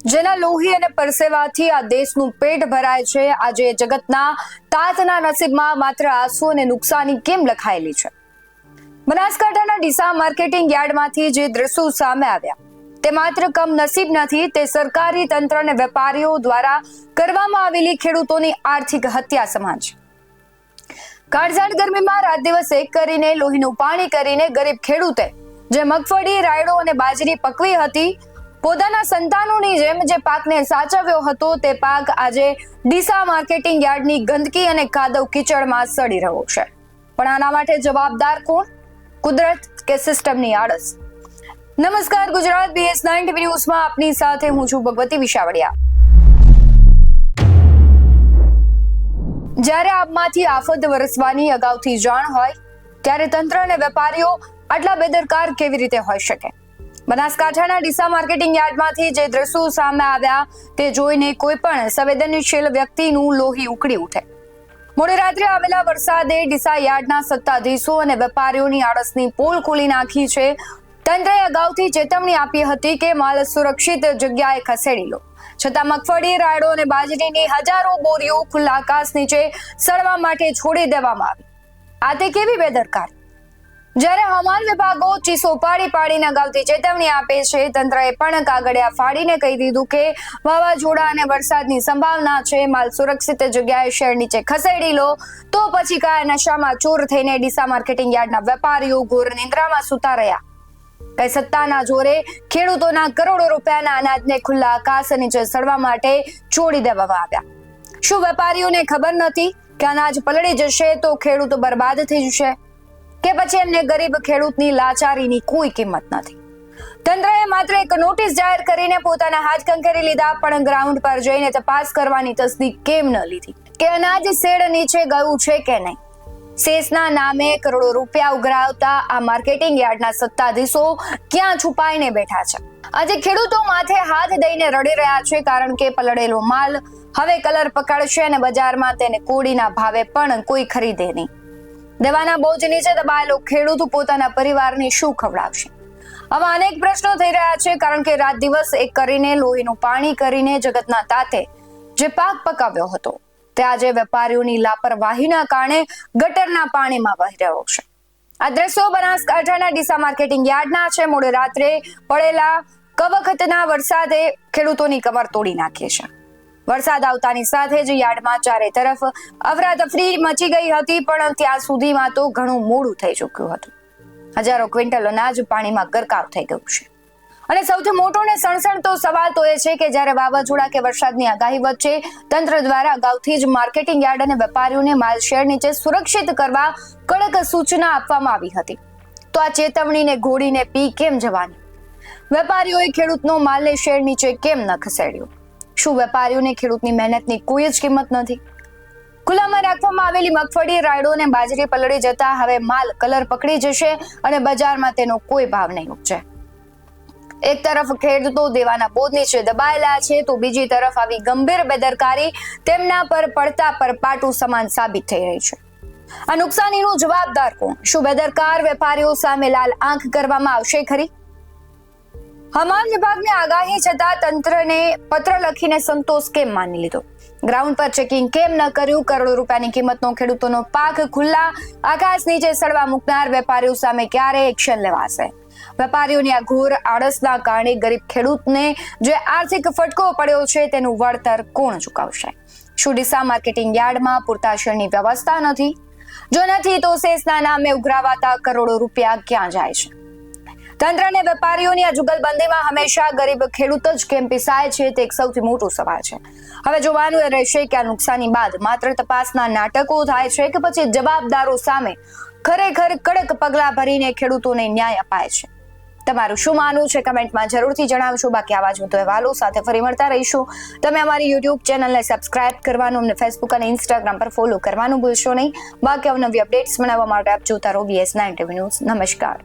જેના લોહી અને પરસેવાથી આ દેશનું પેટ ભરાય છે, આજે જગતના તાતના નસીબમાં માત્ર આંસુ અને નુકસાની કેમ લખાયેલી છે? બનાસકાંઠાના ડીસા માર્કેટિંગ યાર્ડમાંથી જે દ્રશ્યો સામે આવ્યા તે માત્ર કમનસીબ નથી, તે સરકારી તંત્ર અને વેપારીઓ દ્વારા કરવામાં આવેલી ખેડૂતોની આર્થિક હત્યા સમાન છે. કાળઝાળ ગરમીમાં રાત દિવસ એક કરીને લોહીનું પાણી કરીને ગરીબ ખેડૂતે જે મગફળી, રાયડો અને બાજરી પકવી હતી, પોતાના સંતાનોની જેમ જે પાકને સાચવ્યો હતો, તે પાક આજે ડીસા માર્કેટિંગ યાર્ડની ગંદકી અને કાદવ કીચડમાં સડી રહ્યો છે. પણ આના માટે જવાબદાર કોણ? કુદરત કે સિસ્ટમની આળસ? નમસ્કાર, ગુજરાત BS9 TV ન્યૂઝમાં આપની સાથે હું છું ભગવતી વિશાવડિયા. જ્યારે આપમાંથી આફત વરસવાની અગાઉથી જાણ હોય ત્યારે તંત્ર અને વેપારીઓ આટલા બેદરકાર કેવી રીતે હોઈ શકે? બનાસકાંઠાના ડીસા માર્કેટિંગ યાર્ડમાંથી જે દ્રશ્યો સામે આવ્યા તે જોઈને કોઈ પણ સંવેદનશીલ વ્યક્તિનું લોહી ઉકળી ઉઠે. મોડી રાત્રે આવેલા વરસાદે ડીસા યાર્ડના સત્તાધીશો અને વેપારીઓની આળસની પોલ ખોલી નાખી છે. તંત્રએ અગાઉથી ચેતવણી આપી હતી કે માલ સુરક્ષિત જગ્યાએ ખસેડી લો, છતાં મગફળી, રાયડો અને બાજરીની હજારો બોરીઓ ખુલ્લા આકાશ નીચે સડવા માટે છોડી દેવામાં આવી. આ તે કેવી બેદરકારી? જ્યારે હવામાન વિભાગો ચીસો પાડીને અગાઉથી ચેતવણી આપે છે, તંત્રએ પણ કાગળિયા ફાડીને કહી દીધું કે વાવાઝોડા અને વરસાદની સંભાવના છે, માલ સુરક્ષિત જગ્યાએ શેડ નીચે ખસેડી લો. તો પછી કાયા નશામાં ચોર થઈને ડીસા માર્કેટિંગ યાર્ડના વેપારીઓ ઘોર નિંદ્રામાં સૂતા રહ્યા. કઈ સત્તાના જોરે ખેડૂતોના કરોડો રૂપિયાના અનાજને ખુલ્લા આકાશ નીચે સડવા માટે છોડી દેવામાં આવ્યા. શું વેપારીઓને ખબર નથી કે અનાજ પલળી જશે તો ખેડૂત બરબાદ થઈ જશે? કે પછી એમને ગરીબ ખેડૂતની લાચારીની કોઈ કિંમત નથી? તંત્રએ માત્ર એક નોટિસ જાહેર કરીને પોતાના હાથ કંકેરી લીધા, પણ ગ્રાઉન્ડ પર જઈને તપાસ કરવાની તસદીક કેમ ન લીધી કે અનાજ શેડ નીચે ગયું છે કે નહીં? સેસના નામે કરોડો રૂપિયા ઉઘરાવતા આ માર્કેટિંગ યાર્ડના સત્તાધીશો ક્યાં છુપાઈને બેઠા છે? આજે ખેડૂતો માથે હાથ દઈને રડી રહ્યા છે, કારણ કે પલળેલો માલ હવે કલર પકડશે અને બજારમાં તેને કોડીના ભાવે પણ કોઈ ખરીદે નહીં. દેવાના બોજ નીચે દબાયેલો ખેડૂત પોતાના પરિવારને શું ખવડાવશે? આવા અનેક પ્રશ્નો થઈ રહ્યા છે, કારણ કે રાત દિવસ એક કરીને લોહીનું પાણી કરીને જગતના તાતે જે પાક પકાવ્યો હતો તે આજે વેપારીઓની લાપરવાહીના કારણે ગટરના પાણીમાં વહી રહ્યો છે. આ દ્રશ્યો બનાસકાંઠાના ડીસા માર્કેટિંગ યાર્ડના છે. મોડી રાત્રે પડેલા કવખતના વરસાદે ખેડૂતોની કમર તોડી નાખી છે. વરસાદ આવતાની સાથે જ યાર્ડમાં ચારે તરફ અફરાતફરી મચી ગઈ હતી, પણ ત્યાં સુધીમાં તો ઘણું મોડું થઈ ચૂક્યું હતું. હજારો ક્વિન્ટલ અનાજ પાણીમાં ગરકાવ થઈ ગયું છે. અને સૌથી મોટો ને સણસણતો સવાલ તો એ છે કે જ્યારે વાવાઝોડા કે વરસાદની આગાહી વચ્ચે તંત્ર દ્વારા અગાઉથી જ માર્કેટિંગ યાર્ડ અને વેપારીઓને માલ શેડ નીચે સુરક્ષિત કરવા કડક સૂચના આપવામાં આવી હતી, તો આ ચેતવણીને ઘોડીને પી કેમ જવાની? વેપારીઓએ ખેડૂતનો માલને શેડ નીચે કેમ ન ખસેડ્યો? શું વેપારીઓને ખેડૂતની મહેનતની કોઈ જ કિંમત નથી? ખુલ્લામાં રાખવામાં આવેલી મગફળી, રાયડો અને બાજરી પલળી જતા હવે માલ કલર પકડી જશે અને બજારમાં તેનો કોઈ ભાવ નહીં ઉપજે. એક તરફ ખેડૂતો દેવાના બોજ નીચે દબાયેલા છે, તો બીજી તરફ આવી ગંભીર બેદરકારી તેમના પર પડતા પર પાટું સમાન સાબિત થઈ રહી છે. આ નુકસાનીનું જવાબદાર કોણ? શું બેદરકાર વેપારીઓ સામે લાલ આંખ કરવામાં આવશે ખરી? હવામાન વિભાગની આગાહી છતાં તંત્રને પત્ર લખીને સંતોષ કેમ માની લીધો? ગ્રાઉન્ડ પર ચેકિંગ કેમ ન કર્યું? કરોડો રૂપિયાની કિંમતનો ખેડૂતોનો પાક ખુલ્લા આકાશ નીચે સડવા મૂકનાર વેપારીઓ સામે ક્યારે એક્શન લેવાશે? વેપારીઓની આ ઘોર આળસના કારણે ગરીબ ખેડૂતને જે આર્થિક ફટકો પડ્યો છે તેનું વળતર કોણ ચૂકવશે? શું ડીસા માર્કેટિંગ યાર્ડમાં પૂરતા શેડની વ્યવસ્થા નથી? જો નથી તો સેસના નામે ઉઘરાવાતા કરોડો રૂપિયા ક્યાં જાય છે? તંત્ર અને વેપારીઓની આ જુગલબંધીમાં હંમેશા ગરીબ ખેડૂત જ કેમ પીસાય છે, તે એક સૌથી મોટો સવાલ છે. હવે જોવાનું એ રહેશે કે આ નુકસાની બાદ માત્ર તપાસના નાટકો થાય છે કે પછી જવાબદારો સામે ખરેખર કડક પગલા ભરીને ખેડૂતોને ન્યાય અપાય છે. તમારું શું માનવું છે કમેન્ટમાં જરૂરથી જણાવશો. બાકી આવા જ વધુ અહેવાલો સાથે ફરી મળતા રહીશું. તમે અમારી યુટ્યુબ ચેનલને સબસ્ક્રાઇબ કરવાનું, અમને ફેસબુક અને ઇન્સ્ટાગ્રામ પર ફોલો કરવાનું ભૂલશો નહીં. બાકી અવનવી અપડેટ્સ મેળવવા માટે આપ જોતા રહો BS9 TV ન્યૂઝ. નમસ્કાર.